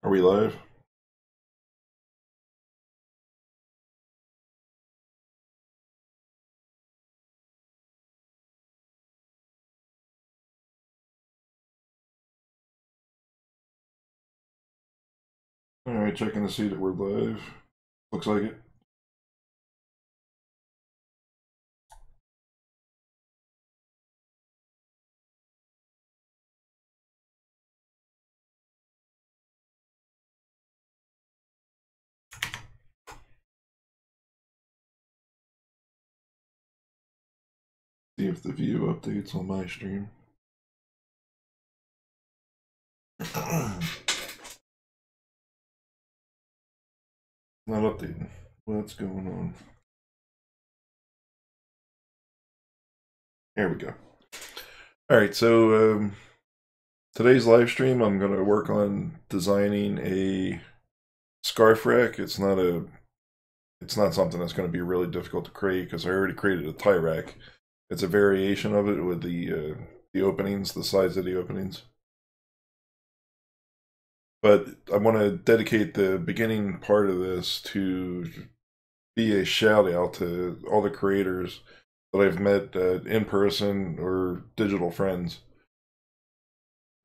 Are we live? Alright, checking to see that we're live. Looks like it. See if the view updates on my stream. Not updating. What's going on? There we go. Alright, so today's live stream I'm going to work on designing a scarf rack. It's not something that's going to be really difficult to create because I already created a tie rack. It's a variation of it with the openings, the size of the openings. But I want to dedicate the beginning part of this to be a shout out to all the creators that I've met in person or digital friends.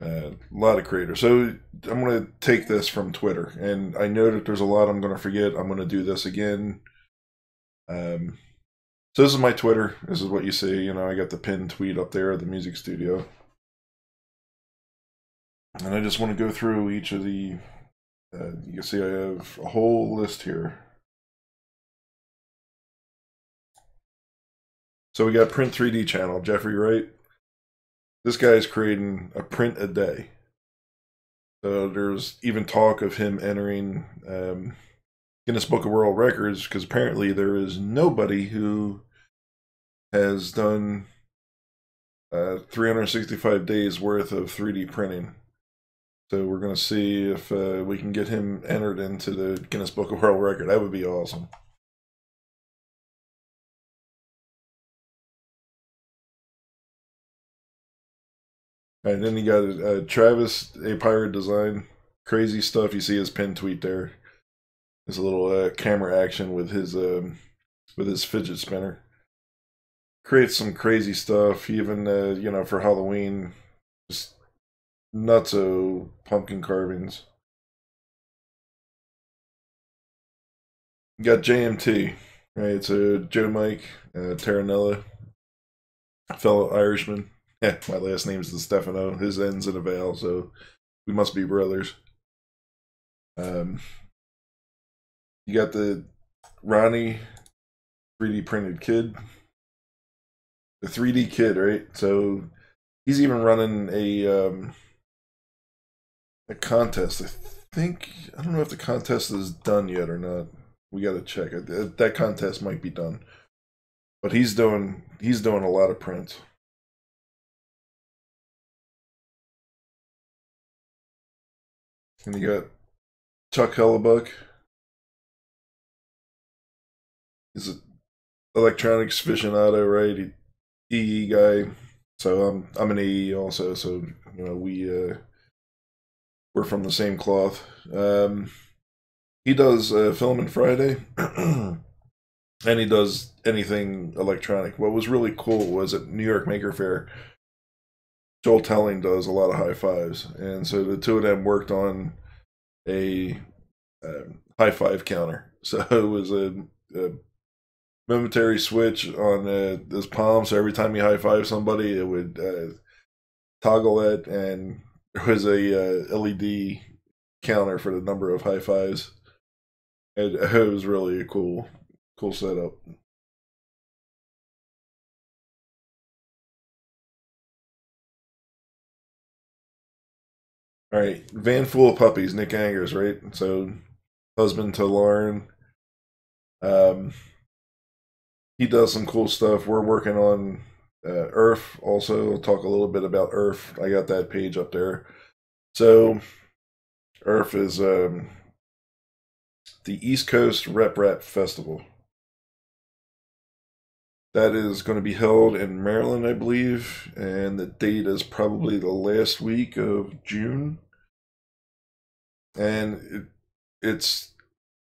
A lot of creators. So I'm going to take this from Twitter, and I know that there's a lot I'm going to forget. I'm going to do this again. So this is my Twitter. This is what you see. You know, I got the pinned tweet up there at the music studio. And I just want to go through each of the, you can see I have a whole list here. So we got Print 3D channel, Jeffrey Wright. This guy's creating a print a day. So there's even talk of him entering Guinness Book of World Records because apparently there is nobody who has done 365 days worth of 3D printing. So we're going to see if we can get him entered into the Guinness Book of World Record. That would be awesome. All right, then you got Travis, a pirate design. Crazy stuff. You see his pin tweet there. There's a little camera action with his fidget spinner. Creates some crazy stuff. Even you know, for Halloween, just nutso pumpkin carvings. You got JMT, right? So Joe Mike Terranella, fellow Irishman. Yeah, my last name's Stefano. His ends in a vale, so we must be brothers. You got the Ronnie 3D printed kid. The 3D kid, right? So he's even running a contest. I don't know if the contest is done yet or not. We got to check. That contest might be done. But he's doing a lot of prints. And you got Chuck Hellebuck. He's an electronics aficionado, right? EE guy. So I'm an EE also. So you know we're from the same cloth. He does Filament Friday, and he does anything electronic. What was really cool was at New York Maker Faire, Joel Telling does a lot of high fives, and so the two of them worked on a high five counter. So it was a momentary switch on his palm. So every time you high five somebody, it would toggle it, and there was a LED counter for the number of high fives. It was really a cool setup. All right, Van Full of Puppies, Nick Angers, right? So husband to Lauren. He does some cool stuff. We're working on Earth also. We'll talk a little bit about Earth. I got that page up there. So Earth is the East Coast Rep Festival. That is going to be held in Maryland, I believe, and the date is probably the last week of June. and it's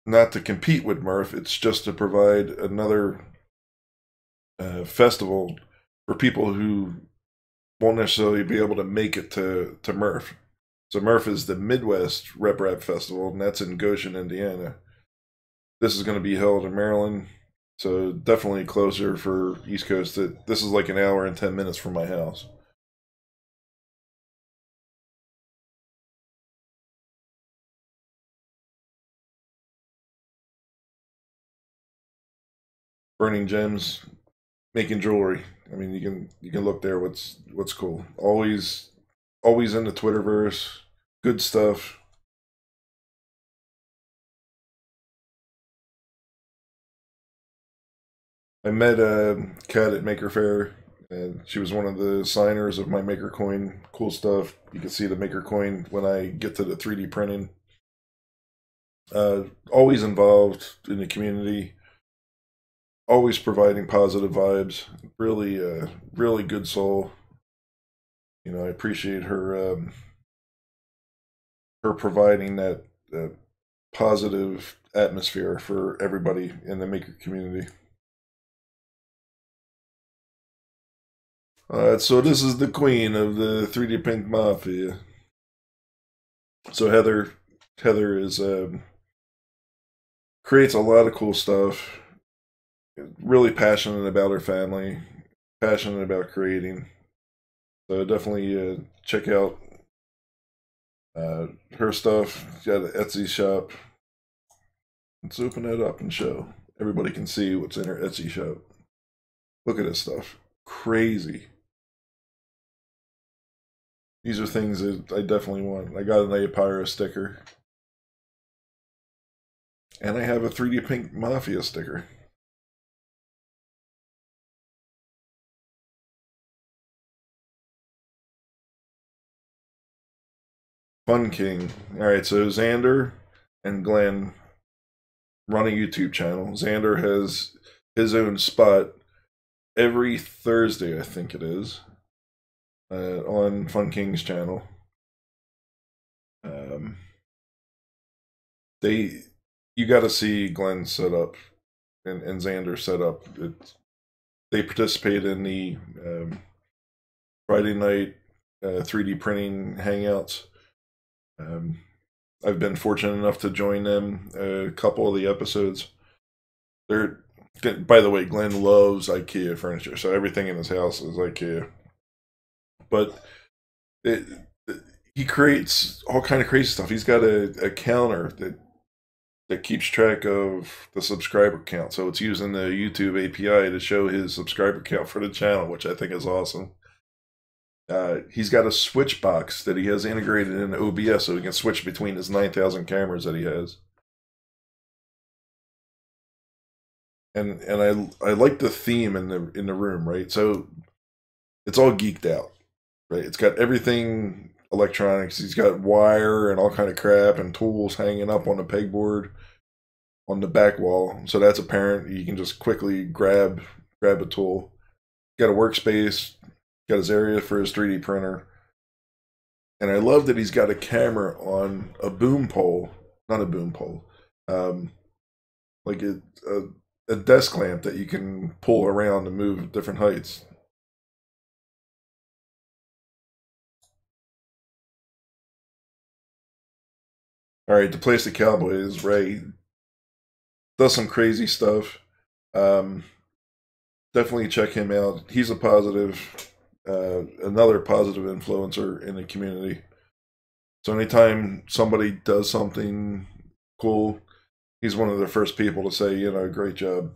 not to compete with Murph. It's just to provide another festival for people who won't necessarily be able to make it to Murph. So Murph is the Midwest Rep Rap Festival, and that's in Goshen, Indiana. This is going to be held in Maryland, so definitely closer for East Coast. This is like an hour and 10 minutes from my house. Burning gems, making jewelry. I mean, you can look there. What's cool? Always in the Twitterverse. Good stuff. I met Kat at Maker Faire, and she was one of the signers of my Maker coin. Cool stuff. You can see the Maker coin when I get to the 3D printing. Always involved in the community. Always providing positive vibes. Really, really good soul. You know, I appreciate her providing that positive atmosphere for everybody in the maker community. So this is the queen of the 3D Pink Mafia. So Heather is creates a lot of cool stuff. Really passionate about her family, passionate about creating. So definitely check out her stuff. She's got an Etsy shop. Let's open it up and show. Everybody can see what's in her Etsy shop. Look at this stuff. Crazy. These are things that I definitely want. I got an Apyro sticker. And I have a 3D Pink Mafia sticker. Fun King. Alright, so Xander and Glenn run a YouTube channel. Xander has his own spot every Thursday, I think it is, on Fun King's channel. You got to see Glenn set up and Xander set up. They participate in the Friday night 3D printing hangouts. I've been fortunate enough to join them a couple of the episodes. By the way, Glenn loves IKEA furniture, so everything in his house is IKEA. But he creates all kind of crazy stuff. He's got a counter that keeps track of the subscriber count. So it's using the YouTube API to show his subscriber count for the channel, which I think is awesome. He's got a switch box that he has integrated in OBS so he can switch between his 9,000 cameras that he has. And I like the theme in the room, right? So it's all geeked out, right? It's got everything electronics. He's got wire and all kind of crap and tools hanging up on the pegboard on the back wall. So that's apparent. You can just quickly grab a tool. Got a workspace, got his area for his 3D printer. And I love that he's got a camera on a boom pole, not a boom pole, like a desk lamp that you can pull around to move different heights. All right, the Plastic Cowboy is Ray. Does some crazy stuff. Definitely check him out. He's a another positive influencer in the community. So anytime somebody does something cool, he's one of the first people to say, you know, great job.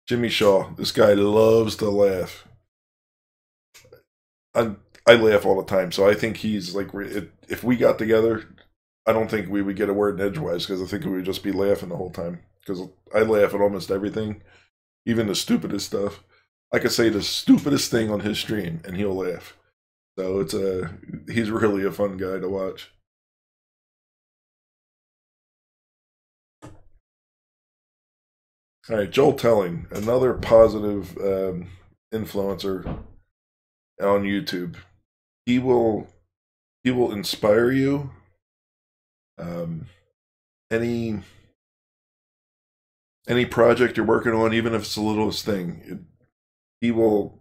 Jimmy Shaw, this guy loves to laugh. I laugh all the time, so I think he's like, if we got together, I don't think we would get a word in edgewise because I think we would just be laughing the whole time. Because I laugh at almost everything, even the stupidest stuff. I could say the stupidest thing on his stream and he'll laugh. So he's really a fun guy to watch. All right, Joel Telling, another positive influencer. on YouTube. He will inspire you. Any project you're working on, even if it's the littlest thing, he will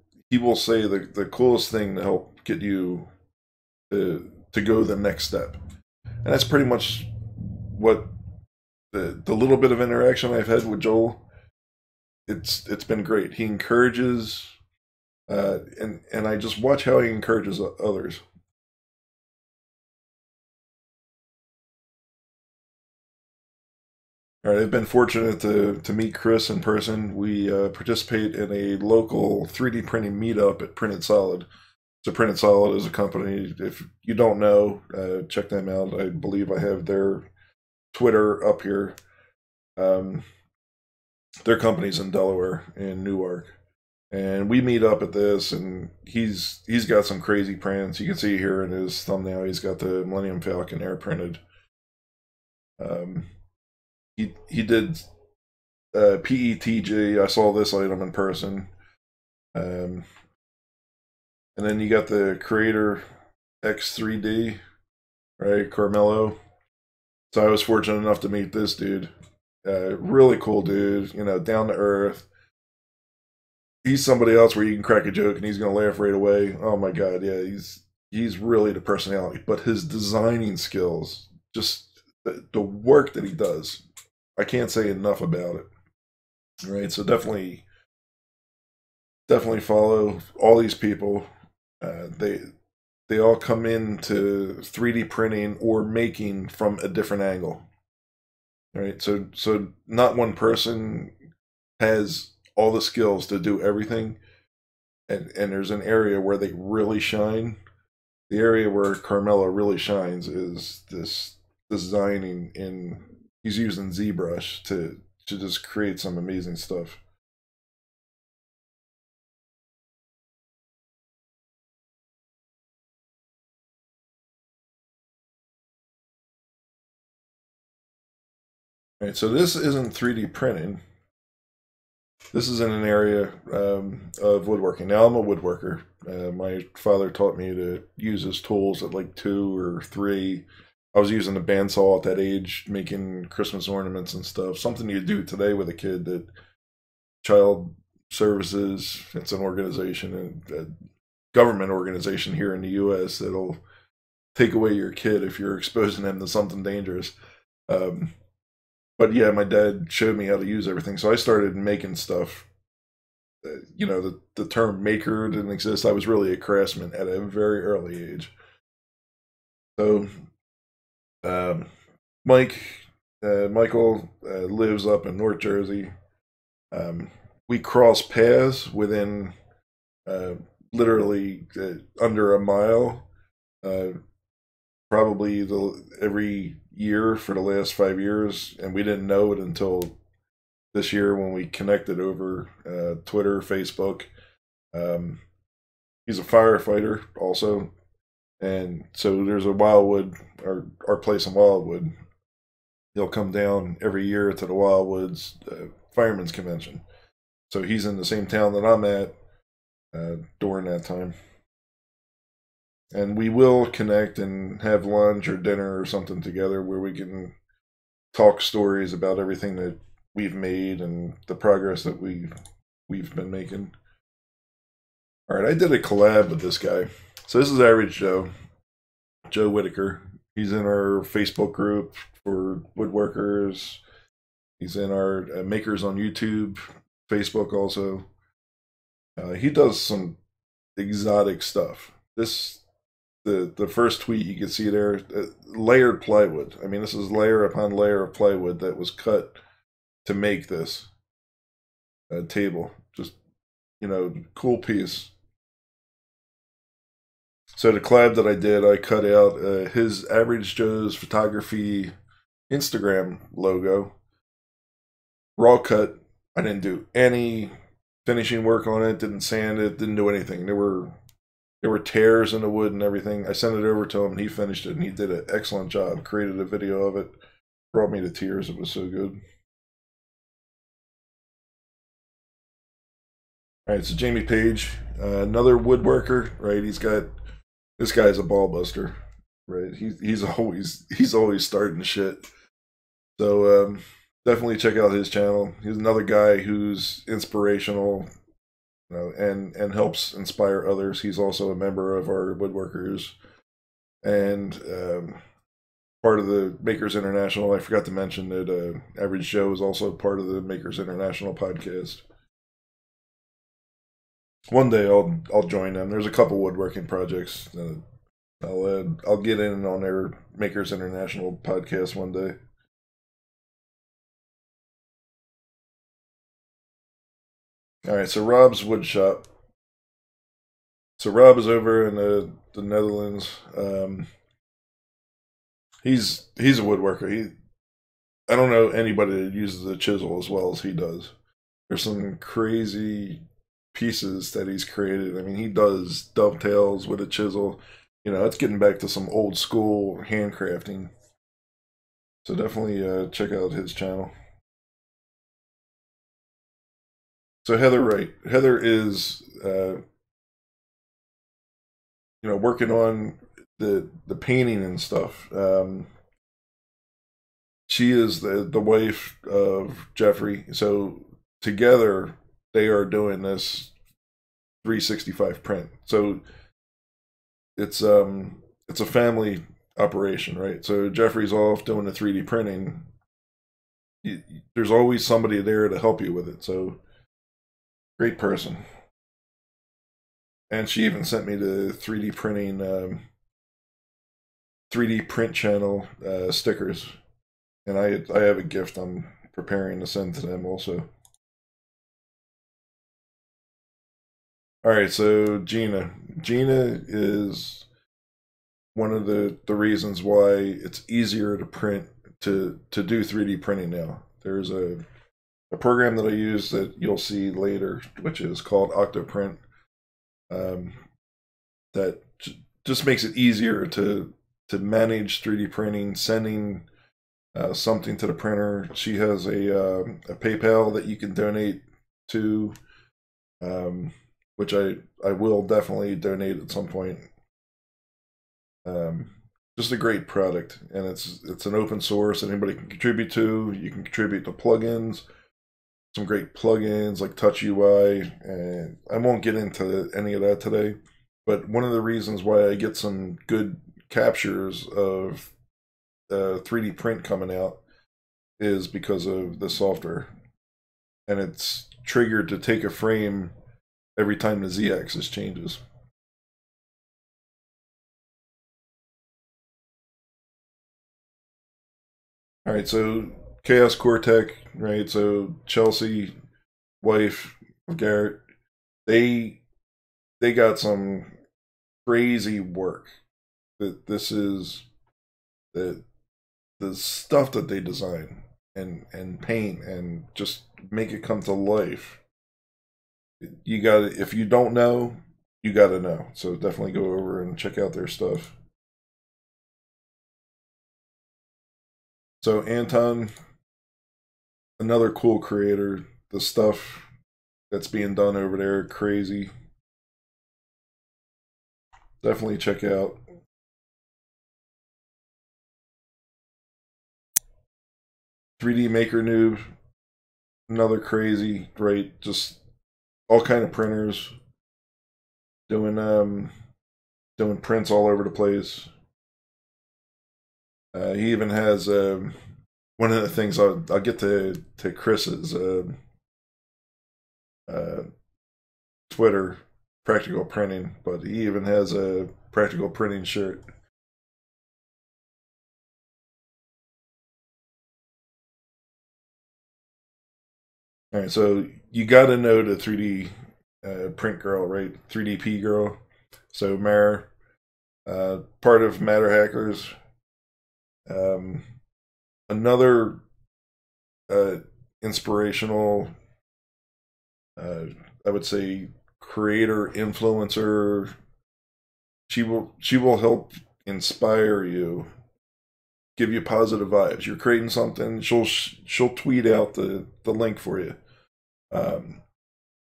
say the coolest thing to help get you to go the next step. And that's pretty much what the little bit of interaction I've had with Joel. It's been great. He encourages, and I just watch how he encourages others. All right, I've been fortunate to meet Chris in person. We participate in a local 3D printing meetup at Printed Solid. So Printed Solid is a company. If you don't know, check them out. I believe I have their Twitter up here. Their company's in Delaware, in Newark, and we meet up at this. And he's got some crazy prints. You can see here in his thumbnail, he's got the Millennium Falcon air printed. He did PETG. I saw this item in person. And then you got the Creator X3D, right? Carmelo. So I was fortunate enough to meet this dude. Really cool dude, you know, down to earth. He's somebody else where you can crack a joke and he's gonna laugh right away. Oh my god, yeah, he's really the personality. But his designing skills, just the work that he does, I can't say enough about it. Right, so definitely follow all these people. They all come into 3D printing or making from a different angle. Right, so not one person has all the skills to do everything, and there's an area where they really shine. The area where Carmelo really shines is this designing in. He's using ZBrush to just create some amazing stuff. Right, so this isn't 3D printing. This is in an area of woodworking. Now I'm a woodworker. My father taught me to use his tools at like 2 or 3. I was using a bandsaw at that age, making Christmas ornaments and stuff. Something you do today with a kid. That Child Services, it's an organization, a government organization here in the U.S. that'll take away your kid if you're exposing them to something dangerous. But yeah, my dad showed me how to use everything, so I started making stuff. You know, the term maker didn't exist. I was really a craftsman at a very early age. So, um, Mike, Michael lives up in North Jersey. We cross paths within uh, literally under a mile. Uh, Probably every year for the last 5 years, and we didn't know it until this year when we connected over Twitter, Facebook. Um, he's a firefighter also, and so there's a Wildwood, our place in Wildwood. He'll come down every year to the Wildwoods Firemen's Convention. So he's in the same town that I'm at during that time. And we will connect and have lunch or dinner or something together where we can talk stories about everything that we've made and the progress that we've been making. All right, I did a collab with this guy. So this is Average Joe Whitaker. He's in our Facebook group for woodworkers. He's in our Makers on YouTube, Facebook also. He does some exotic stuff. The first tweet you can see there, layered plywood. I mean, this is layer upon layer of plywood that was cut to make this table. Just, you know, cool piece. So the collab that I did, I cut out his Average Joe's Photography Instagram logo. Raw cut. I didn't do any finishing work on it, didn't sand it, didn't do anything. There were tears in the wood and everything. I sent it over to him and he finished it and he did an excellent job. Created a video of it. Brought me to tears. It was so good. All right, so Jamie Page, another woodworker, right? This guy's a ball buster, right? He's always starting shit. So definitely check out his channel. He's another guy who's inspirational, you know, and helps inspire others. He's also a member of our woodworkers and part of the Makers International. I forgot to mention that Average Joe is also part of the Makers International podcast. One day I'll join them. There's a couple woodworking projects. I'll get in on their Makers International podcast one day. All right, so Rob's wood shop. So Rob is over in the Netherlands. He's a woodworker. I don't know anybody that uses a chisel as well as he does. There's some crazy pieces that he's created. I mean, he does dovetails with a chisel. You know, it's getting back to some old school handcrafting. So definitely check out his channel. So Heather Wright. Heather is you know, working on the painting and stuff. She is the wife of Jeffrey. So together they are doing this 365 print. So it's a family operation, right? So Jeffrey's off doing the 3D printing. There's always somebody there to help you with it. So great person. And she even sent me the 3D printing 3D print channel stickers. And I have a gift I'm preparing to send to them also. All right, so Gina. Gina is one of the reasons why it's easier to print to do 3D printing now. There's a program that I use that you'll see later, which is called Octoprint. That just makes it easier to manage 3D printing, sending something to the printer. She has a PayPal that you can donate to, which I will definitely donate at some point. Just a great product, and it's an open source. Anybody can contribute to. You can contribute to plugins. Some great plugins like Touch UI, and I won't get into any of that today. But one of the reasons why I get some good captures of 3D print coming out is because of the software, and it's triggered to take a frame every time the z-axis changes. All right, so Chaos Cortec, right? So Chelsea, wife of Garrett, they got some crazy work. That this is the stuff that they design and paint and just make it come to life. You got to, if you don't know, you got to know. So definitely go over and check out their stuff. So Anton, another cool creator. The stuff that's being done over there, crazy. Definitely check out. "3D Maker Noob," another crazy, right? Just all kind of printers doing doing prints all over the place. He even has one of the things I'll get to Chris's uh, Twitter, practical printing, but he even has a practical printing shirt. All right, so you got to know the 3D print girl, right? 3DP girl. So Mare, part of Matter Hackers. Um, another inspirational, I would say, creator, influencer. She will help inspire you, give you positive vibes. You're creating something, she'll tweet out the link for you.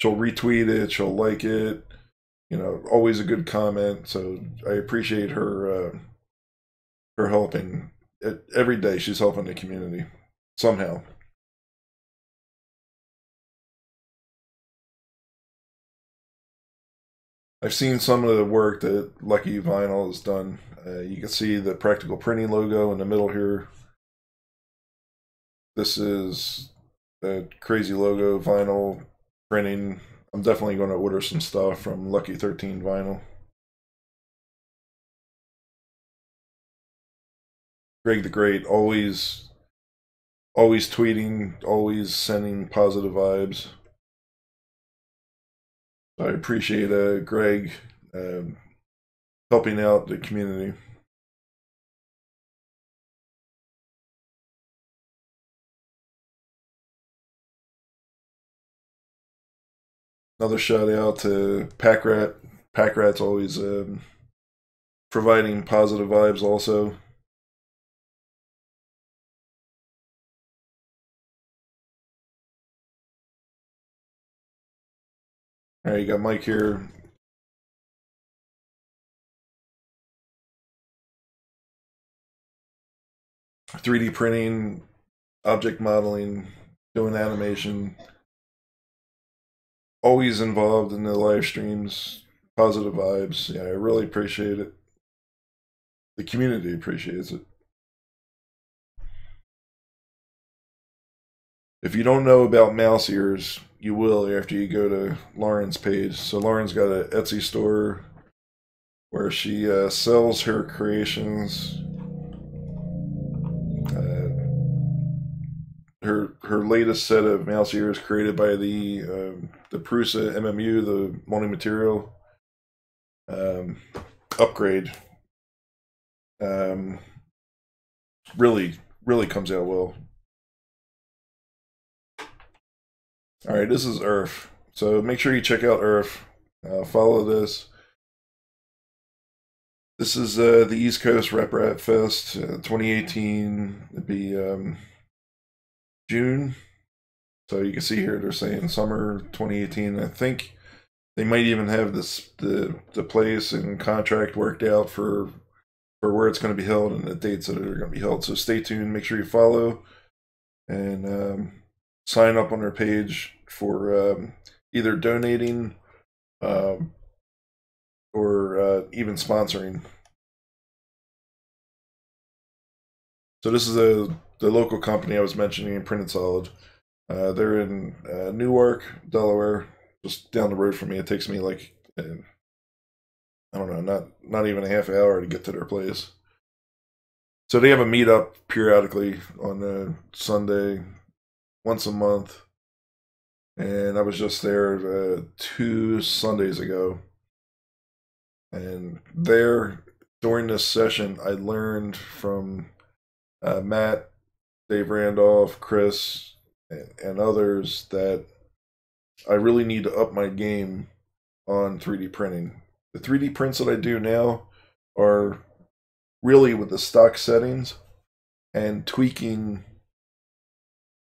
she'll retweet it, she'll like it. You know, always a good comment. So I appreciate her helping. Every day she's helping the community somehow. I've seen some of the work that Lucky Vinyl has done. You can see the practical printing logo in the middle here. This is the crazy logo vinyl printing. I'm definitely going to order some stuff from Lucky 13 Vinyl. Greg the Great, always tweeting, always sending positive vibes. I appreciate Greg helping out the community. Another shout out to Packrat. Packrat's always providing positive vibes also. All right, you got Mike here. .3D printing, object modeling, doing animation. Always involved in the live streams, positive vibes. Yeah, I really appreciate it. The community appreciates it. If you don't know about mouse ears, you will after you go to Lauren's page. So Lauren's got an Etsy store where she sells her creations. Her latest set of mouse ears created by the Prusa MMU, the multi-material upgrade. Really comes out well. All right, this is Earth. So make sure you check out Earth. Follow this. This is the East Coast Rep Rat Fest 2018. It'd be June. So you can see here they're saying summer 2018. I think they might even have the place and contract worked out for where it's going to be held and the dates that are going to be held. So stay tuned. Make sure you follow and sign up on their page for either donating or even sponsoring. So this is the local company I was mentioning, Printed Solid. They're in Newark, Delaware, just down the road from me. It takes me like I don't know, not even a half hour to get to their place. So they have a meetup periodically on a Sunday, once a month. And I was just there 2 Sundays ago. And there, during this session, I learned from Matt, Dave Randolph, Chris, and others that I really need to up my game on 3D printing. The 3D prints that I do now are really with the stock settings and tweaking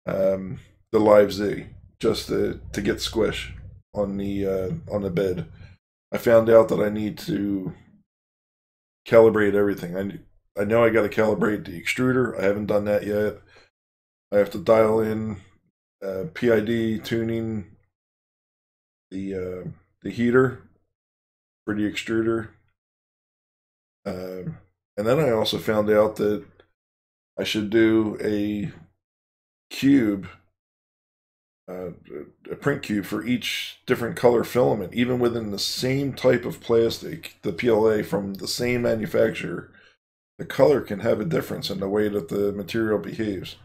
the Live Z just to get squish on the bed. I found out that I need to calibrate everything. I know I got to calibrate the extruder. I haven't done that yet. I have to dial in PID tuning the heater for the extruder. And then I also found out that I should do a cube, a print cube for each different color filament, even within the same type of plastic, the PLA from the same manufacturer. The color can have a difference in the way that the material behaves.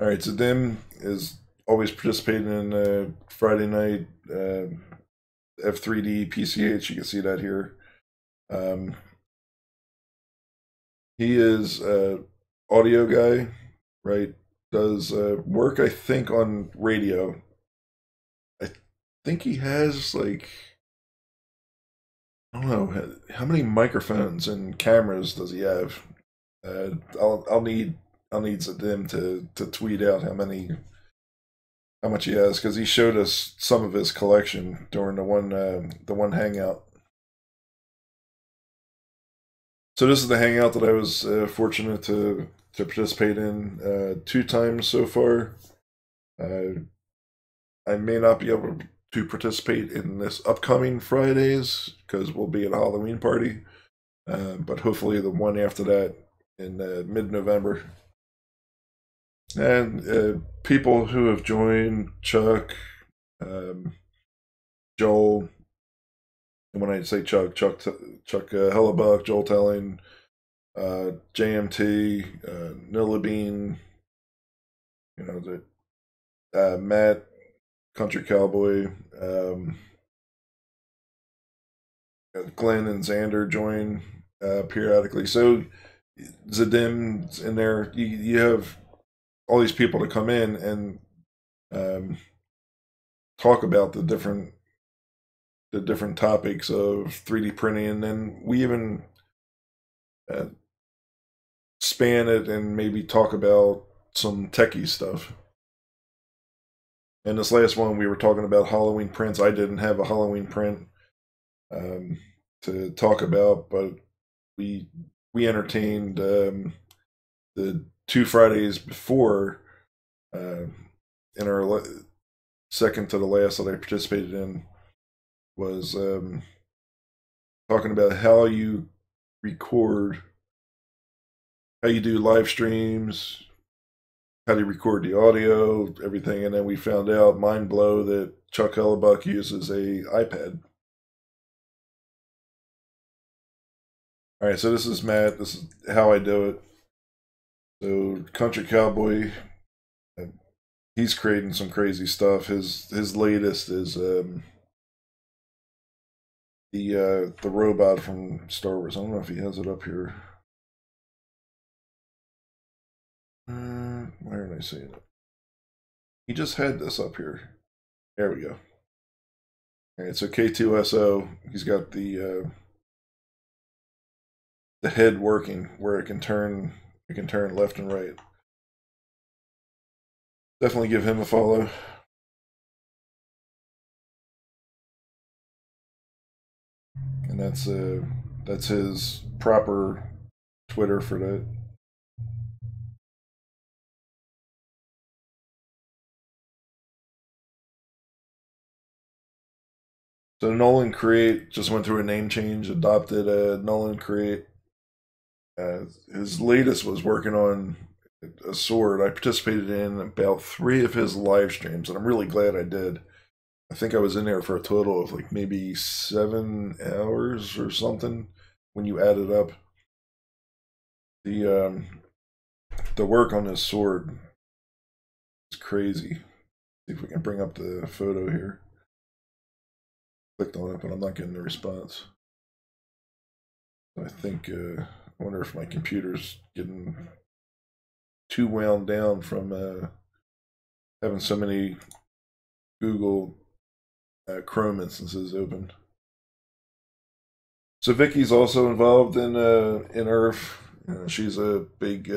All right, so Dim is always participating in Friday night F3D PCH. You can see that here. He is an audio guy, right? Does work, I think, on radio. I think he has like, I don't know, how many microphones and cameras does he have? I'll need I'll need them to tweet out how much he has, because he showed us some of his collection during the one hangout. So this is the hangout that I was fortunate to participate in 2 times so far. I may not be able to participate in this upcoming Fridays because we'll be at a Halloween party, but hopefully the one after that in mid-November. And people who have joined: Chuck, Joel. And when I say Chuck Hellebuck, Joel Telling, JMT, Nilla Bean, Matt, Country Cowboy, Glenn and Xander join periodically. So Zadim's in there. You have all these people to come in and talk about the different topics of 3D printing, and then we even span it and maybe talk about some techie stuff. And this last one, we were talking about Halloween prints. I didn't have a Halloween print to talk about, but we entertained the 2 Fridays before in our second to the last that I participated in was talking about how you record, how you do live streams, how do you record the audio, everything. And then we found out, mind blow, that Chuck Hellebuck uses a iPad. All right, so this is Matt. This is how I do it. So Country Cowboy, he's creating some crazy stuff. His latest is the robot from Star Wars. I don't know if he has it up here. Why aren't I seeing it? He just had this up here. There we go. All right, so K2SO, he's got the head working where it can turn left and right. Definitely give him a follow. And that's his proper Twitter for that. So Nolan Create just went through a name change, adopted Nolan Create. His latest was working on a sword. I participated in about 3 of his live streams, and I'm really glad I did. I think I was in there for a total of like maybe 7 hours or something when you add it up. The work on this sword is crazy. See if we can bring up the photo here. Clicked on it, but I'm not getting a response. I think I wonder if my computer's getting too wound down from having so many Google Chrome instances open. So Vicky's also involved in Earth. She's a big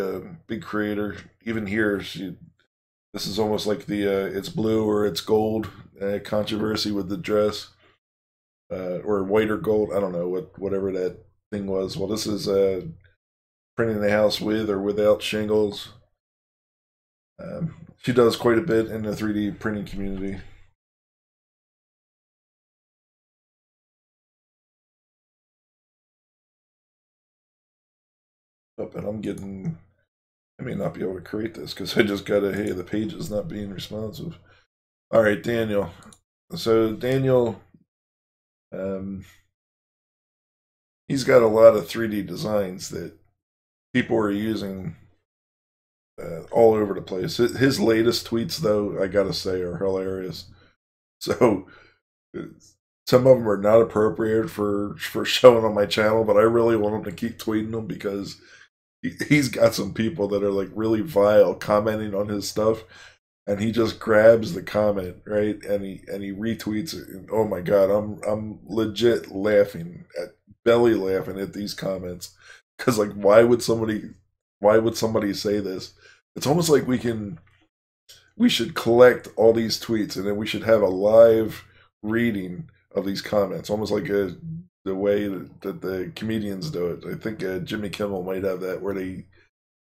creator. Even here, this is almost like the it's blue or it's gold controversy with the dress, or white or gold. I don't know whatever that thing was. Well, this is printing the house with or without shingles. She does quite a bit in the 3D printing community. Oh, and I may not be able to create this because I just got hey, the page is not being responsive. All right, Daniel. So Daniel, he's got a lot of 3D designs that people are using all over the place. His latest tweets, though, I gotta say, are hilarious. So some of them are not appropriate for showing on my channel, but I really want him to keep tweeting them because he's got some people that are like really vile commenting on his stuff, and he just grabs the comment, right, and he retweets it. And, oh my god, I'm legit belly laughing at these comments, because like why would somebody say this? it's almost like we should collect all these tweets and then we should have a live reading of these comments, almost like the way that the comedians do it. I think Jimmy Kimmel might have that where they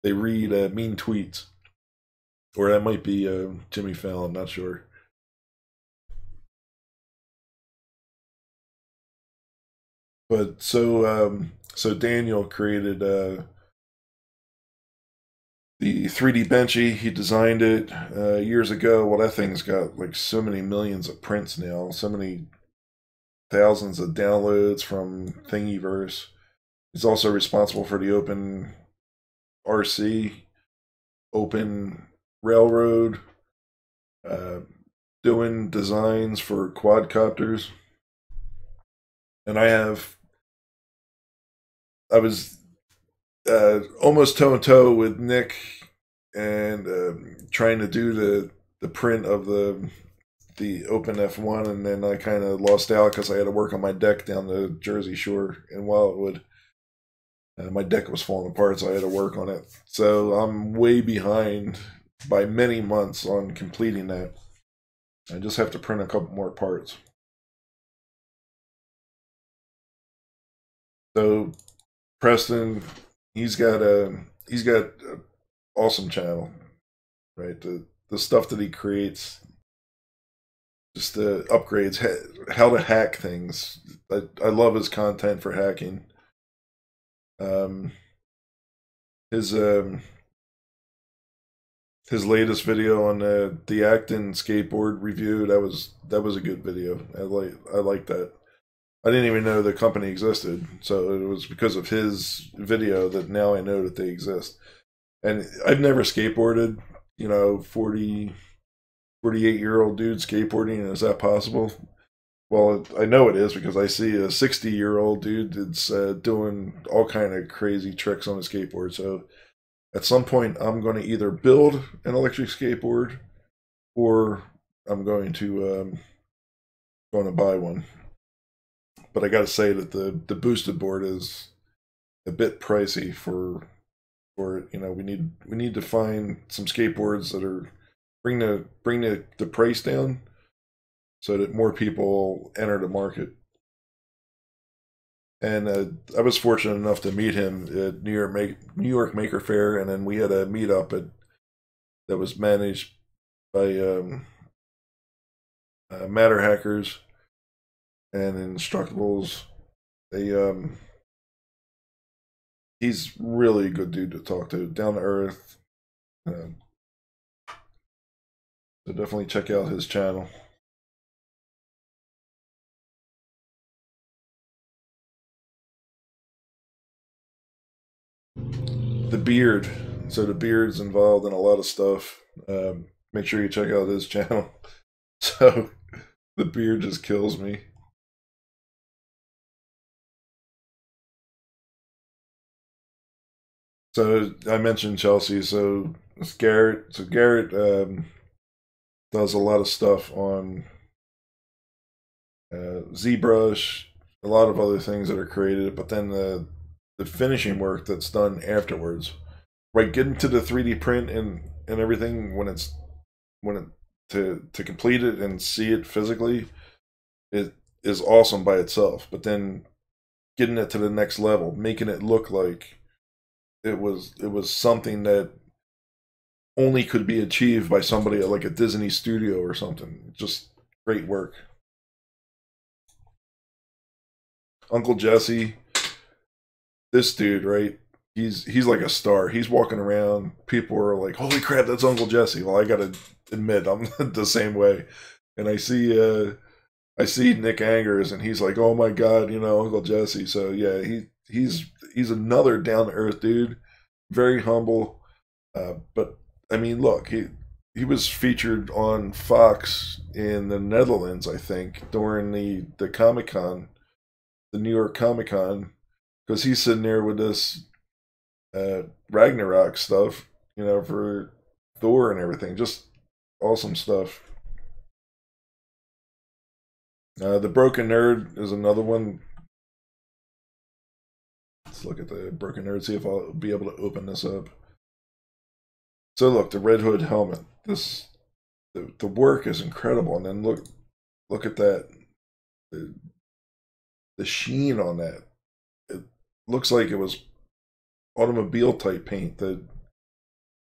read mean tweets, or that might be Jimmy Fallon. Not sure. But so Daniel created the 3D Benchy. He designed it years ago. Well, that thing's got like so many millions of prints now, so many thousands of downloads from Thingiverse. He's also responsible for the Open RC, Open Railroad, uh, doing designs for quadcopters. And I was almost toe and toe with Nick and trying to do the print of the Open F1, and then I kind of lost out because I had to work on my deck down the Jersey Shore in Wildwood. My deck was falling apart, so I had to work on it. So I'm way behind by many months on completing that. I just have to print a couple more parts. So Preston, he's got a awesome channel, right? The stuff that he creates, just the upgrades, how to hack things. I love his content for hacking. Um, his his latest video on the Acton skateboard review, that was a good video. I like that. I didn't even know the company existed, so it was because of his video that now I know that they exist. And I've never skateboarded, 48-year-old dude skateboarding. Is that possible? Well, I know it is because I see a 60-year-old dude that's doing all kind of crazy tricks on a skateboard. So at some point, I'm going to either build an electric skateboard or I'm going to buy one. But I got to say that the boosted board is a bit pricey for it. We need to find some skateboards that are bring the price down so that more people enter the market. And I was fortunate enough to meet him at New York Maker Faire, and then we had a meetup that was managed by Matter Hackers and Instructables. He's really a good dude to talk to, down to earth. So definitely check out his channel. The beard. So the beard's involved in a lot of stuff. Make sure you check out his channel. So the beard just kills me. So I mentioned Chelsea. So it's Garrett. So Garrett does a lot of stuff on ZBrush, a lot of other things that are created, but then the finishing work that's done afterwards, right? Getting to the 3D print and everything when it to complete it and see it physically, it is awesome by itself. But then getting it to the next level, making it look like it was something that only could be achieved by somebody at like a Disney studio or something. Just great work. Uncle Jesse, this dude, right? He's like a star. He's walking around. People are like, "Holy crap, that's Uncle Jesse!" Well, I gotta admit, I'm the same way. And I see Nick Angers, and he's like, "Oh my God, Uncle Jesse." So yeah, he's another down to earth dude, very humble. But I mean, look, he was featured on Fox in the Netherlands, I think, during the Comic Con, the New York Comic Con, because he's sitting there with this Ragnarok stuff, for Thor and everything. Just awesome stuff. The Broken Nerd is another one. Let's look at the Broken Nerd, see if I'll be able to open this up. So look, the Red Hood helmet. The work is incredible, and then look at that. The sheen on that. It looks like it was automobile type paint that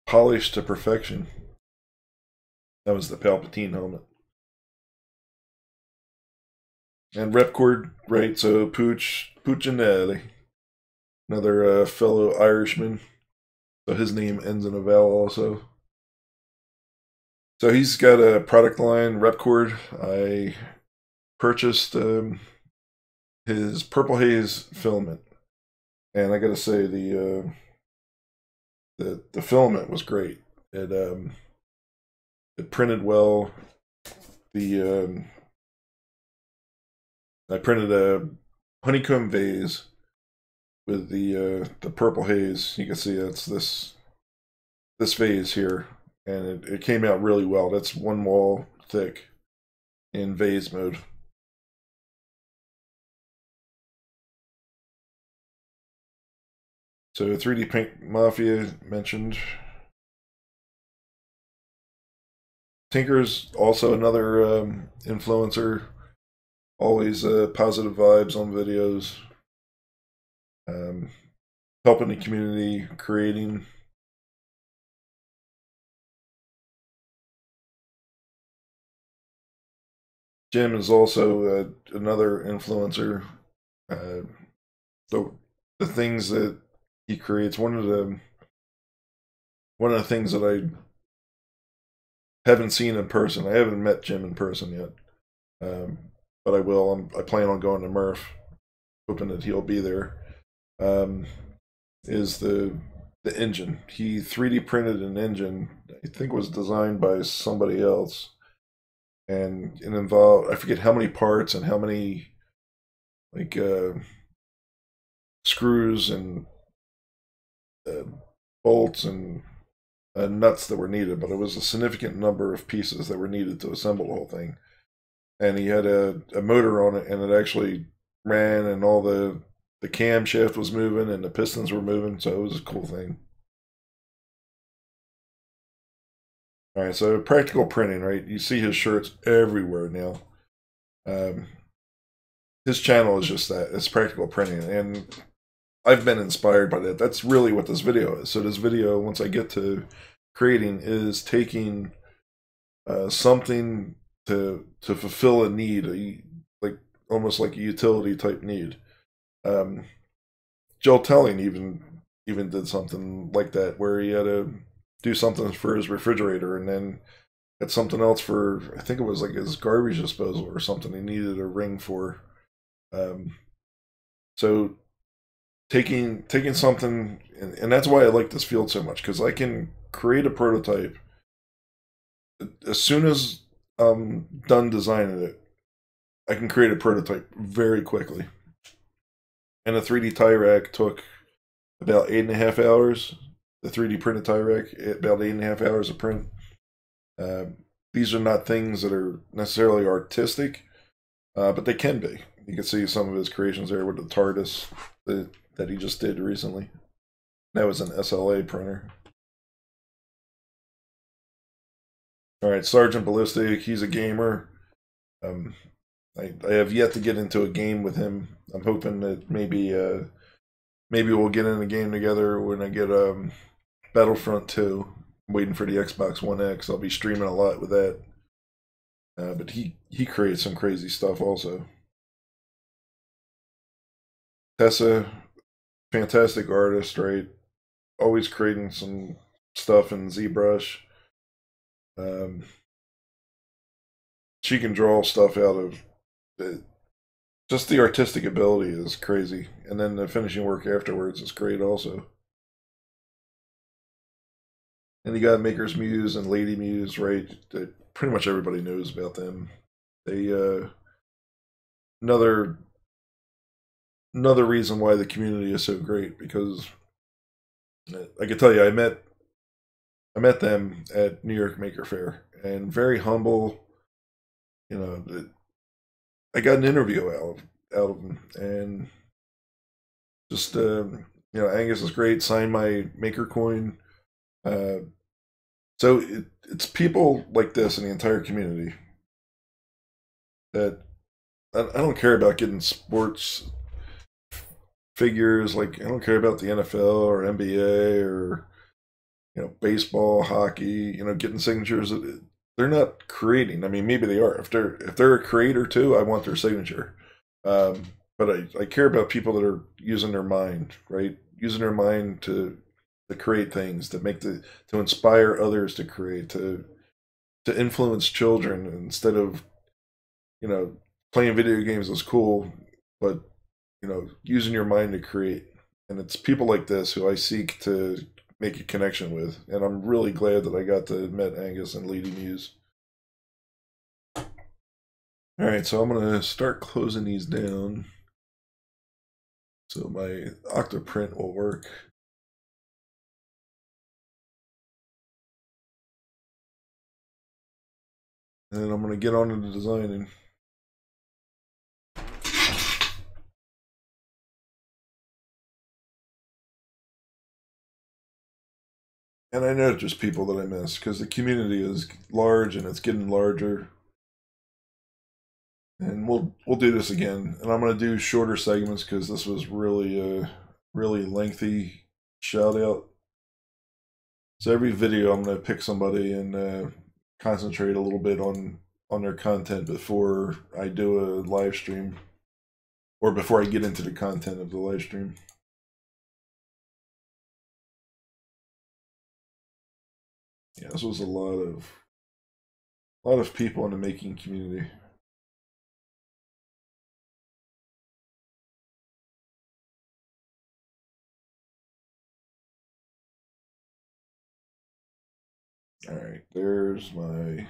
polished to perfection. That was the Palpatine helmet. And Repcord, right? So Puccinelli, another fellow Irishman. So his name ends in a vowel also. So he's got a product line, Repcord. I purchased his Purple Haze filament, and I gotta say the filament was great. It printed well. I printed a honeycomb vase with the Purple Haze. You can see it's this vase here, and it came out really well. That's one wall thick in vase mode. So 3D Paint Mafia mentioned. Tinker's also another influencer. Always positive vibes on videos. Helping the community, creating. Jim is also another influencer. The things that he creates. One of the things that I haven't seen in person. I haven't met Jim in person yet, but I will. I plan on going to Murph, hoping that he'll be there. Is the engine? He 3D printed an engine. I think was designed by somebody else, and it involved, I forget how many parts and how many like screws and bolts and nuts that were needed, but it was a significant number of pieces that were needed to assemble the whole thing. And he had a motor on it, and it actually ran, and all the camshaft was moving and the pistons were moving, so it was a cool thing. All right, so practical printing, right? You see his shirts everywhere now. His channel is just that. It's practical printing, and I've been inspired by that. That's really what this video is. So this video, once I get to creating, is taking something to fulfill a need, like almost like a utility type need. Joel Telling even did something like that, where he had to do something for his refrigerator, and then had something else for, I think it was like his garbage disposal or something he needed a ring for. So taking something, and that's why I like this field so much, because I can create a prototype as soon as I'm done designing it. I can create a prototype very quickly. And a 3D tie rack took about 8.5 hours. The 3D printed tie rack, about 8.5 hours of print. These are not things that are necessarily artistic, but they can be. You can see some of his creations there with the TARDIS that he just did recently. That was an SLA printer. All right, Sergeant Ballistic, he's a gamer. I have yet to get into a game with him. I'm hoping that maybe we'll get in a game together when I get Battlefront 2. I'm waiting for the Xbox One X. I'll be streaming a lot with that. But he creates some crazy stuff also. Tessa, fantastic artist, right? Always creating some stuff in ZBrush. She can draw stuff out of it. Just the artistic ability is crazy, and then the finishing work afterwards is great also. And you got Maker's Muse and Lady Muse, right? Pretty much everybody knows about them. They another reason why the community is so great, because I can tell you, I met them at New York Maker Faire, and very humble. You know, I got an interview out of them, and just you know, Angus is great. Signed my Maker coin. So it's people like this in the entire community that I don't care about getting sports figures. Like I don't care about the NFL or NBA or baseball, hockey. Getting signatures. They're not creating. I mean, maybe they are. If they're a creator too, I want their signature. Um, but I care about people that are using their mind, right? Using their mind to create things, to inspire others to create, to influence children instead of you know playing video games is cool, but using your mind to create. And it's people like this who I seek to make a connection with, and I'm really glad that I got to met Angus and Lady Muse. All right, so I'm gonna start closing these down so my Octoprint will work. And I'm gonna get on into designing. And I know there's people that I miss because the community is large and it's getting larger. And we'll do this again. And I'm gonna do shorter segments because this was really a really lengthy shout out. So every video I'm gonna pick somebody and concentrate a little bit on their content before I do a live stream or before I get into the content of the live stream. Yeah, this was a lot of people in the making community. All right, there's my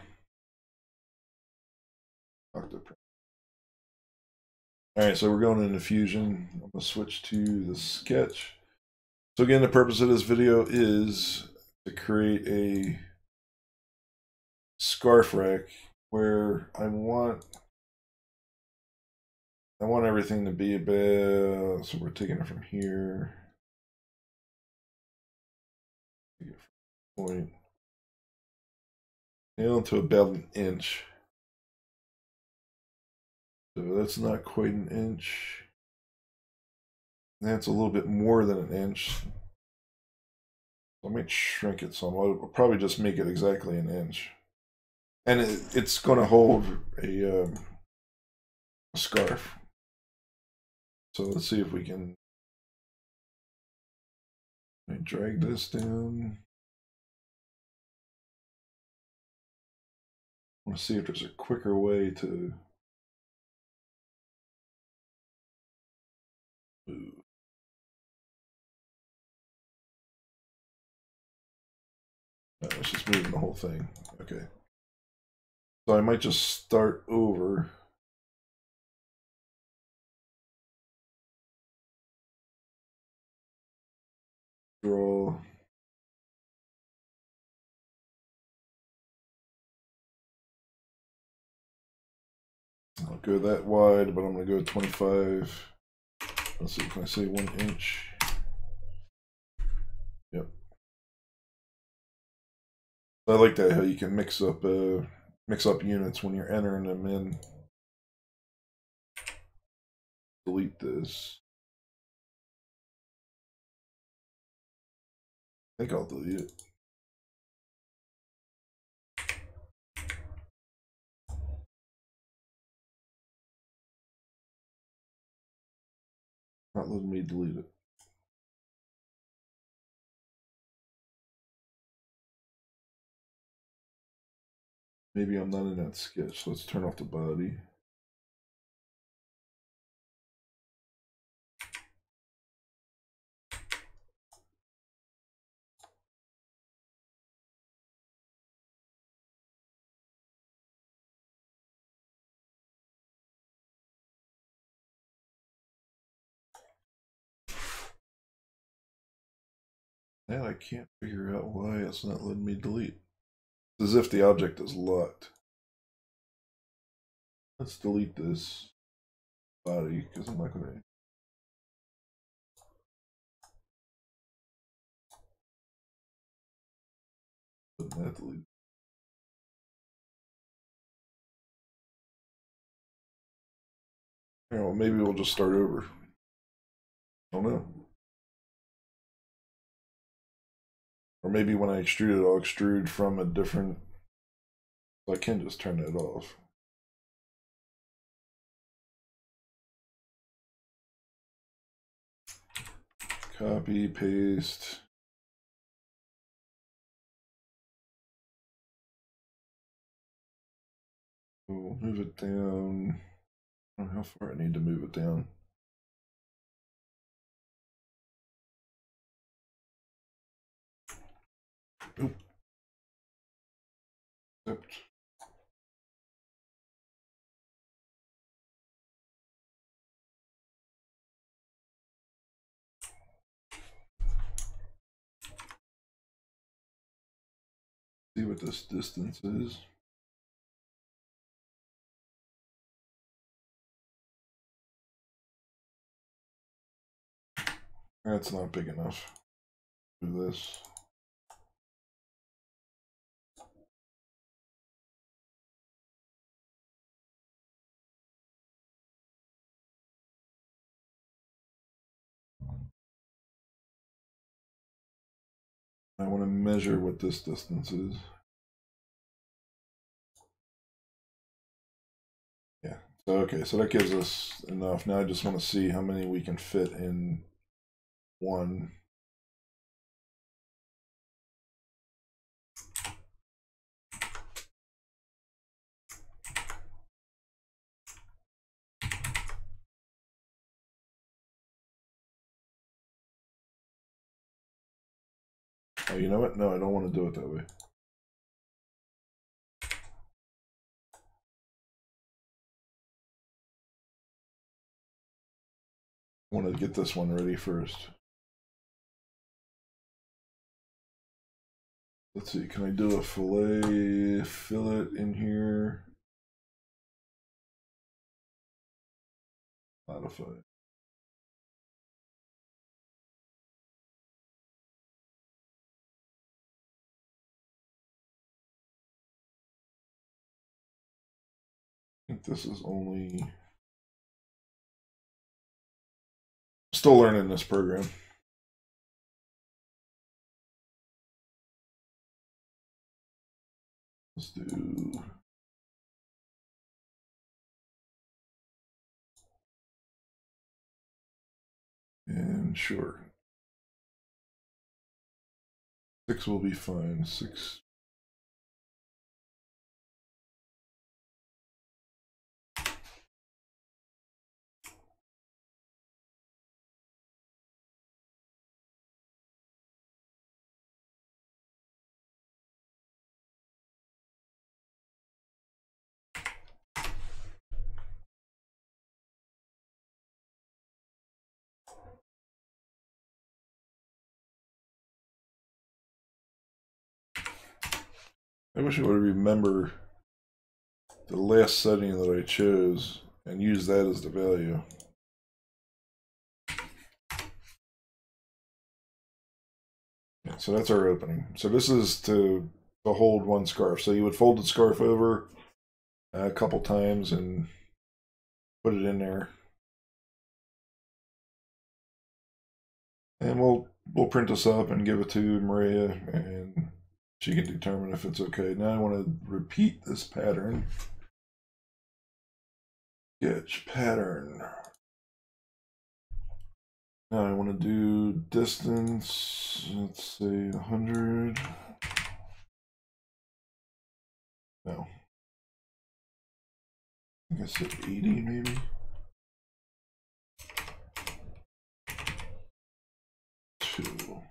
Octoprint. All right, so we're going into Fusion. I'm gonna switch to the sketch. So again, the purpose of this video is to create a scarf rack where I want everything to be about, so we're taking it from here. Point down to about an inch. So that's not quite an inch. That's a little bit more than an inch. I might shrink it some. I'll probably just make it exactly an inch. And it's going to hold a scarf. So let's see if we can drag this down. I want to see if there's a quicker way to move. No, it's just moving the whole thing. Okay. So I might just start over. Draw. I'll go that wide, but I'm going to go 25. Let's see, can I say 1 inch? Yep. I like that how you can mix up units when you're entering them in. Delete this. I think I'll delete it. Not letting me delete it. Maybe I'm not in that sketch. So let's turn off the body. And I can't figure out why it's not letting me delete. It's as if the object is locked. Let's delete this body because I'm not going to. Putting that delete. You know, maybe we'll just start over. I don't know. Or maybe when I extrude it, I'll extrude from a different. So I can just turn that off. Copy, paste. We'll move it down. I don't know how far I need to move it down. Oop. Except. See what this distance is. That's not big enough. Do this. I want to measure what this distance is. Yeah. So okay, so that gives us enough. Now I just want to see how many we can fit in one. Oh, you know what? No, I don't want to do it that way. I want to get this one ready first. Let's see, can I do a fillet in here? Modify. I think this is only. Still learning this program. Let's do. And sure. 6 will be fine. 6. I wish I would remember the last setting that I chose and use that as the value. Yeah, so that's our opening. So this is to hold one scarf. So you would fold the scarf over a couple times and put it in there. And we'll print this up and give it to Maria, and she can determine if it's okay. Now I want to repeat this pattern. Sketch pattern. Now I want to do distance, let's say 100. No. I think I said 80 maybe. 2.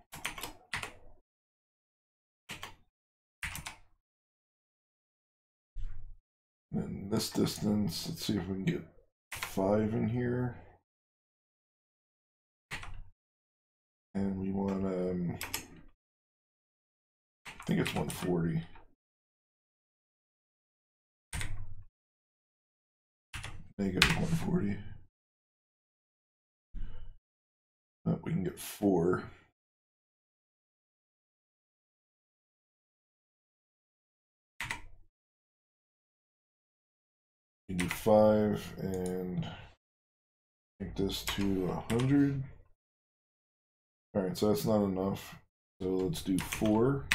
And this distance, let's see if we can get 5 in here. And we want, I think it's 140. Negative 140. Oh, we can get 4. You do 5 and make this to 100. Alright, so that's not enough. So let's do 4.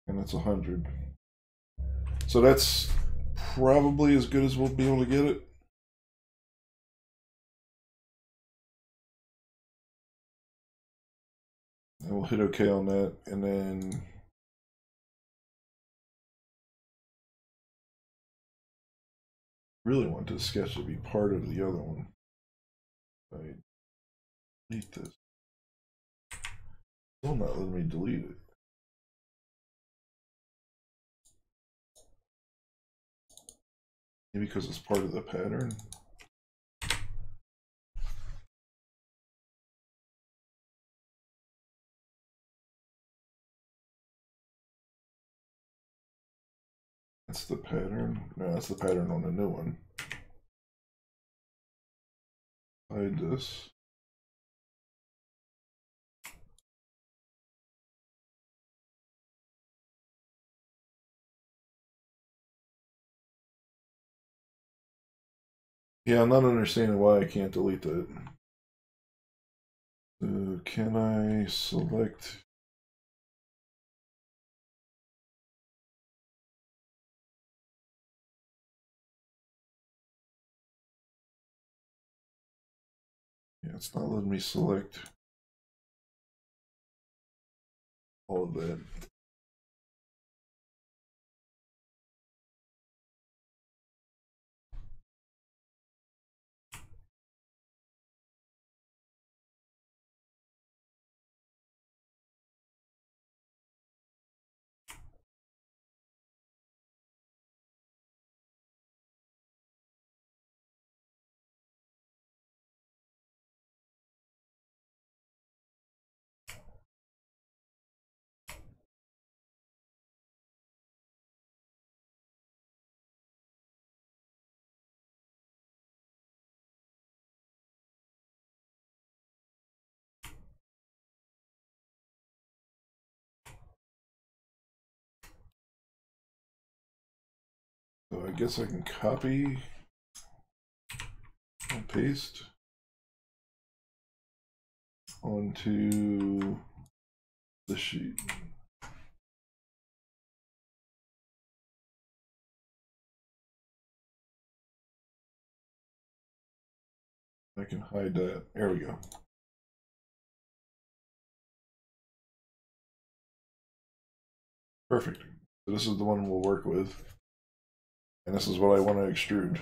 And that's 100. So that's probably as good as we'll be able to get it. And we'll hit OK on that, and then really want this sketch to be part of the other one. I delete this. Still not letting me delete it. Maybe because it's part of the pattern. That's the pattern. No, that's the pattern on the new one. Hide this. Yeah, I'm not understanding why I can't delete that. Can I select? Yeah, it's not letting me select all of that. So I guess I can copy and paste onto the sheet. I can hide that. There we go. Perfect. So this is the one we'll work with. And this is what I want to extrude.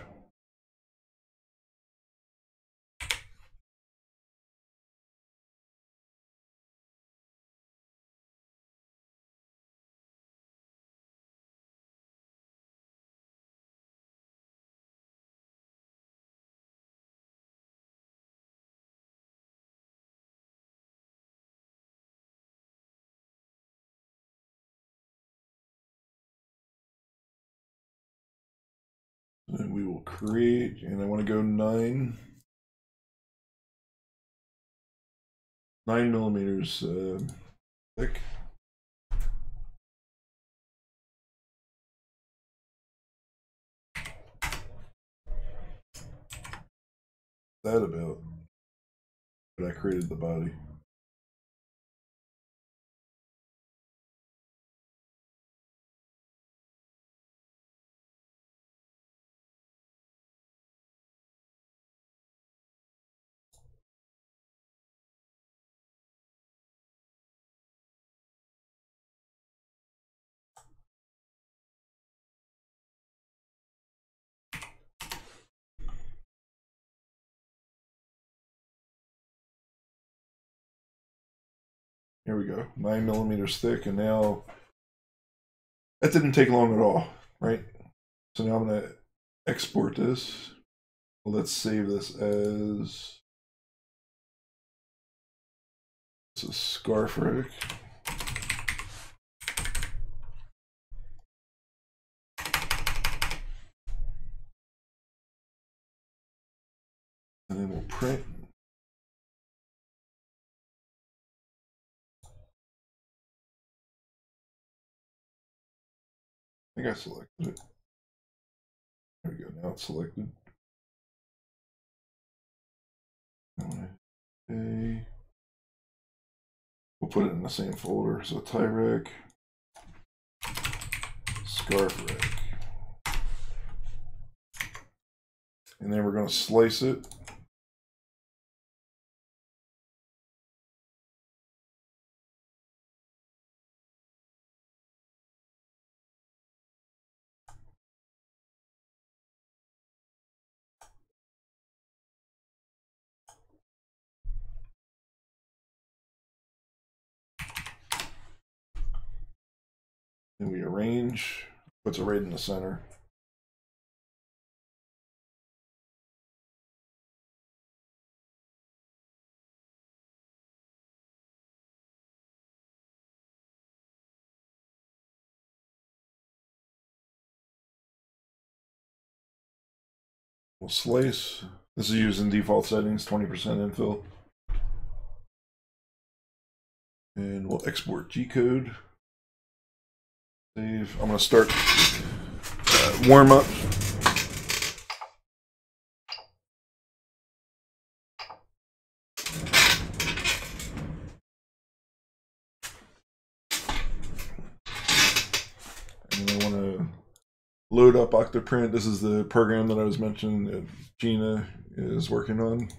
And we will create, and I want to go 9 millimeters thick. That about, but I created the body. Here we go, 9 millimeters thick, and now that didn't take long at all, right? So now I'm going to export this. Well, let's save this as a scarf rig. And then we'll print. I think I selected it. Now it's selected. Okay. We'll put it in the same folder. So tie rack, scarf rack. And then we're going to slice it. And we arrange, puts it right in the center. We'll slice. This is using default settings, 20% infill. And we'll export G-code. Save. I'm going to start warm up. And I want to load up Octoprint. This is the program that I was mentioning that Gina is working on.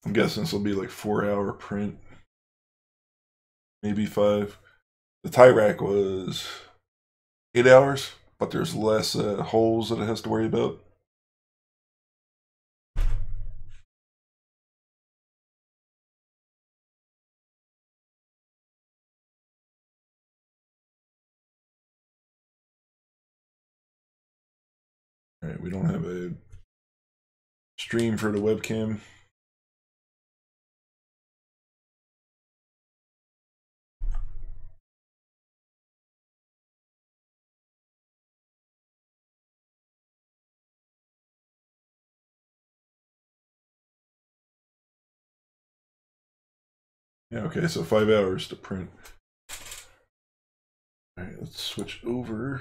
I'm guessing this will be like 4-hour print, maybe 5. The tie rack was 8 hours, but there's less holes that it has to worry about. All right, we don't have a stream for the webcam. Yeah, okay, so 5 hours to print. All right, let's switch over.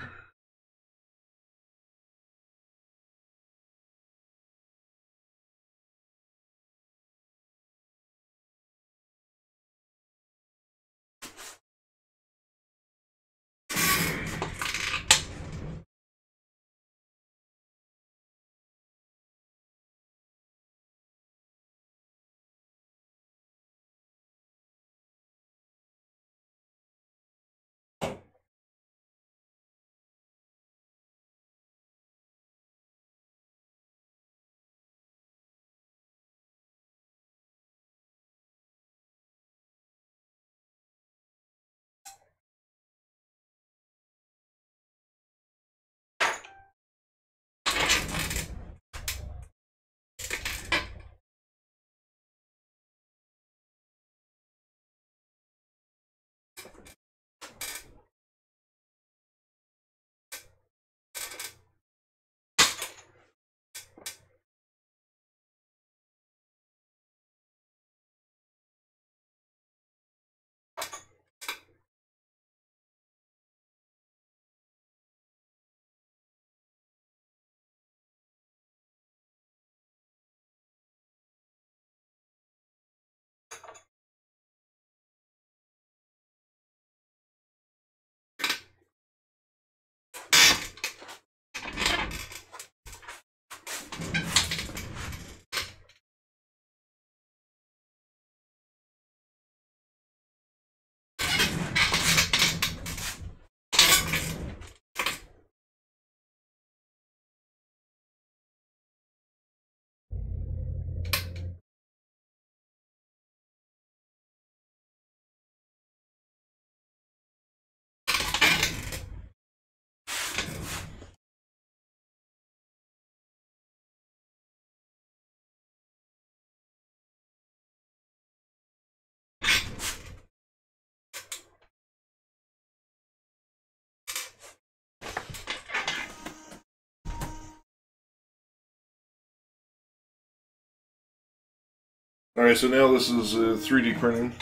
Alright, so now this is 3D printing.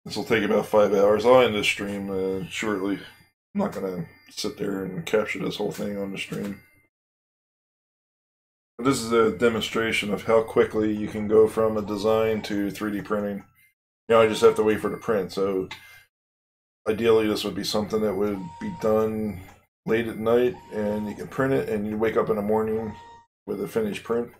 This will take about 5 hours. I'll end the stream shortly. I'm not going to sit there and capture this whole thing on the stream. But this is a demonstration of how quickly you can go from a design to 3D printing. I just have to wait for the print. So ideally, this would be something that would be done late at night, and you can print it, and you wake up in the morning with a finished print.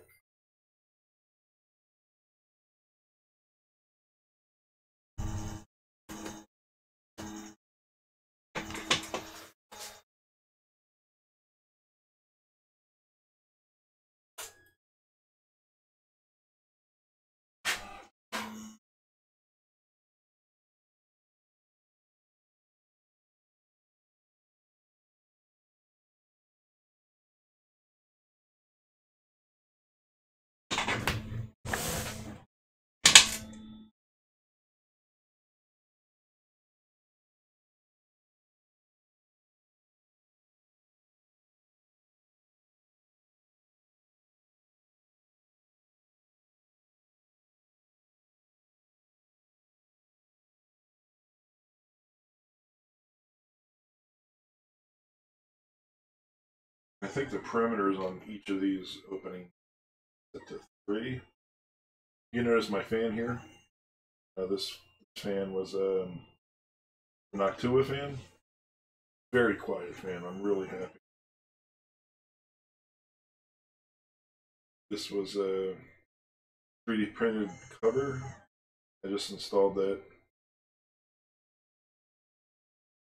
I think the perimeters on each of these openings set to 3. You notice my fan here? This fan was an Mk2s fan. Very quiet fan. I'm really happy. This was a 3D printed cover. I just installed that.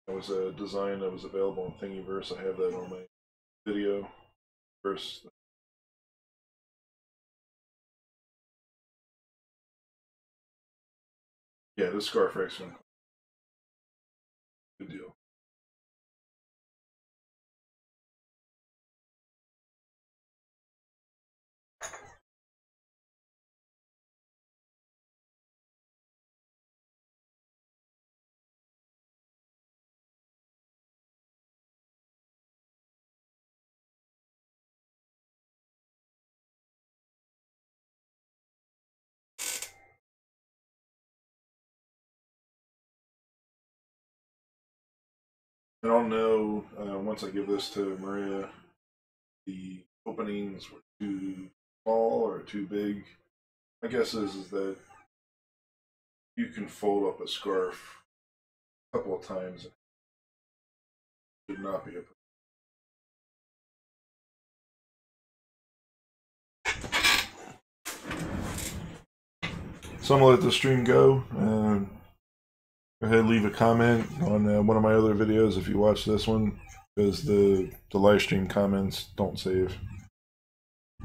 It was a design that was available on Thingiverse. I have that on my video. First, yeah, this scarf rack's good deal. I don't know, once I give this to Maria, the openings were too small or too big. My guess is that you can fold up a scarf a couple of times. It should not be a problem. So I'm gonna let the stream go. Go ahead and leave a comment on one of my other videos if you watch this one, because the live stream comments don't save.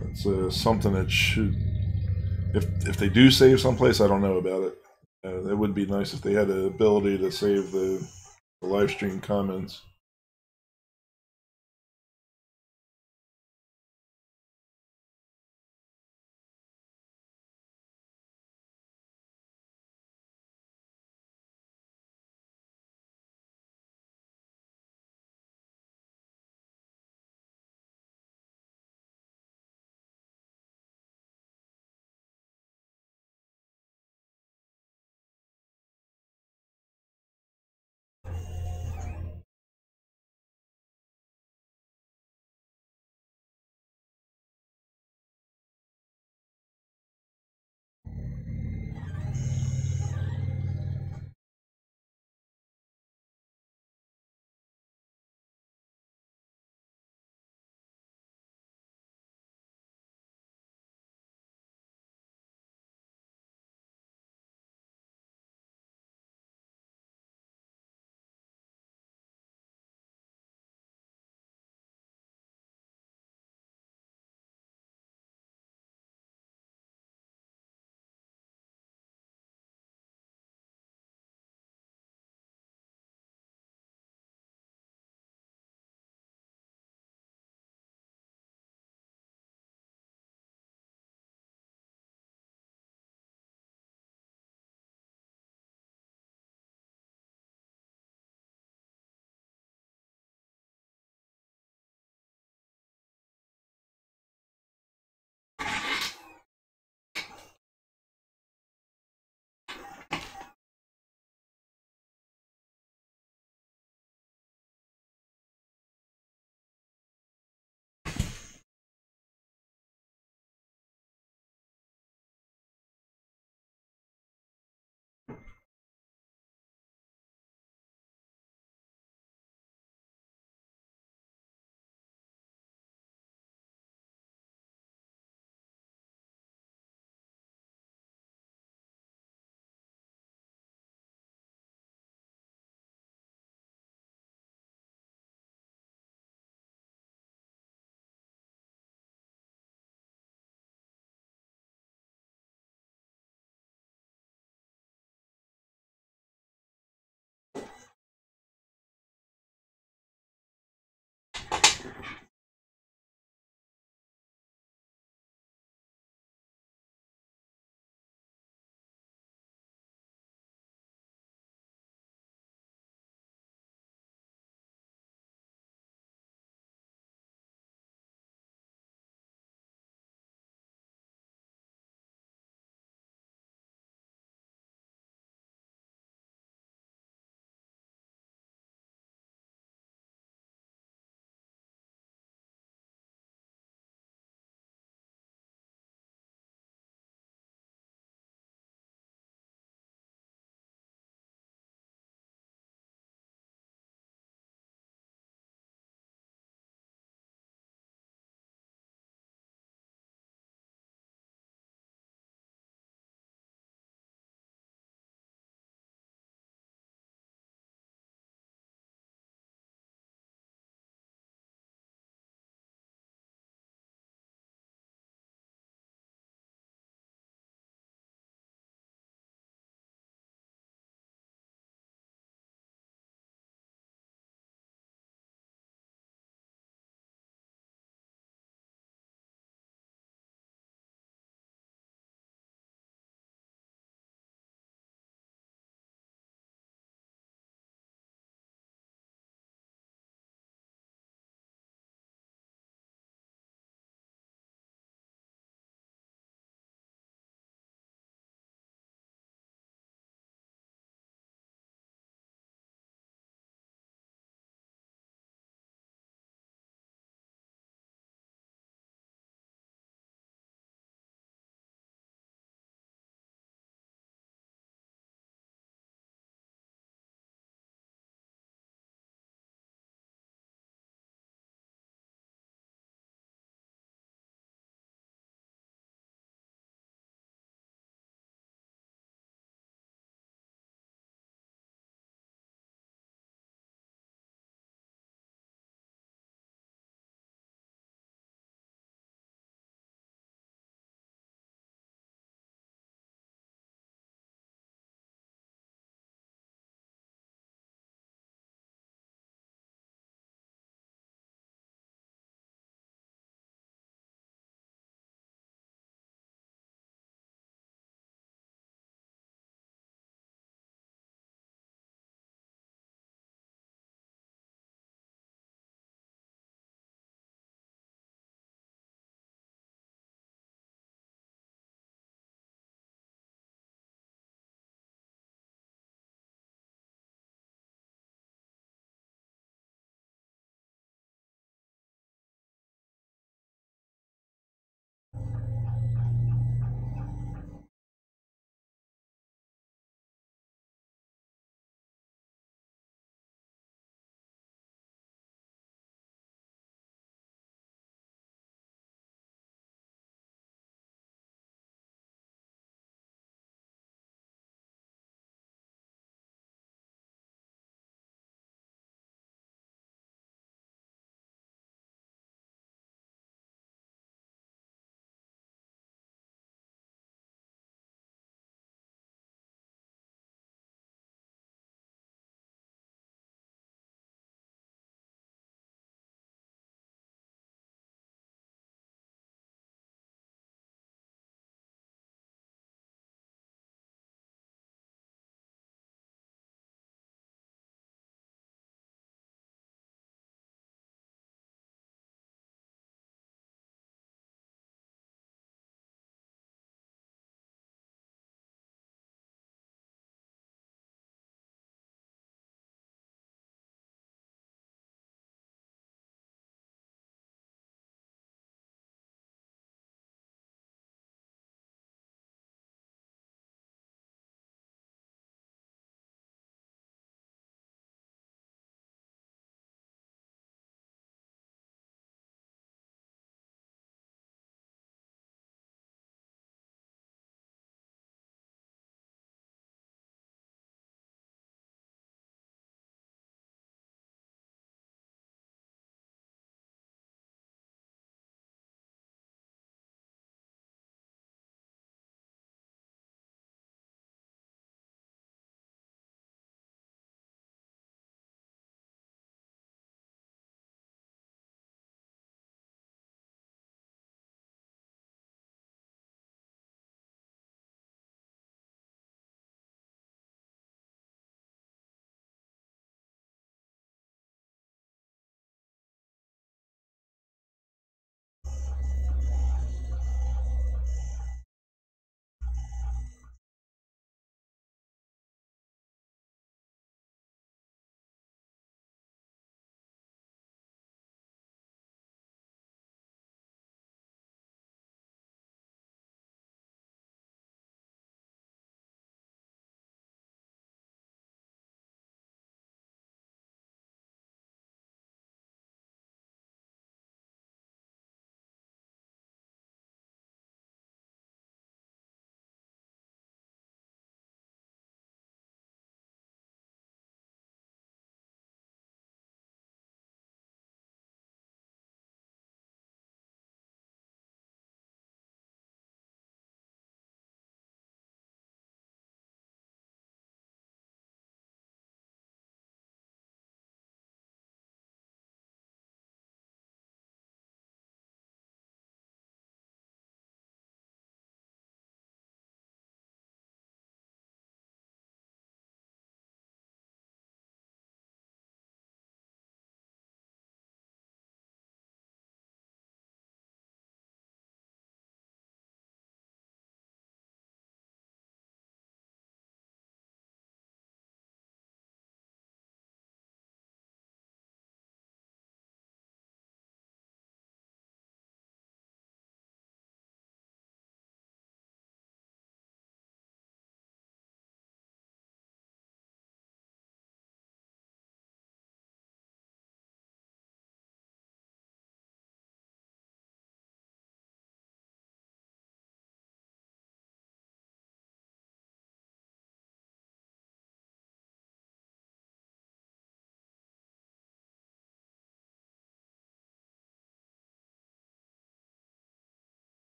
It's something that should, if they do save someplace, I don't know about it. It would be nice if they had the ability to save the live stream comments.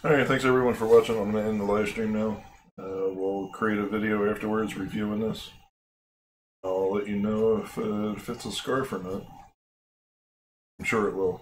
Alright, thanks everyone for watching. I'm going to end the live stream now. We'll create a video afterwards reviewing this. I'll let you know if it fits a scarf or not. I'm sure it will.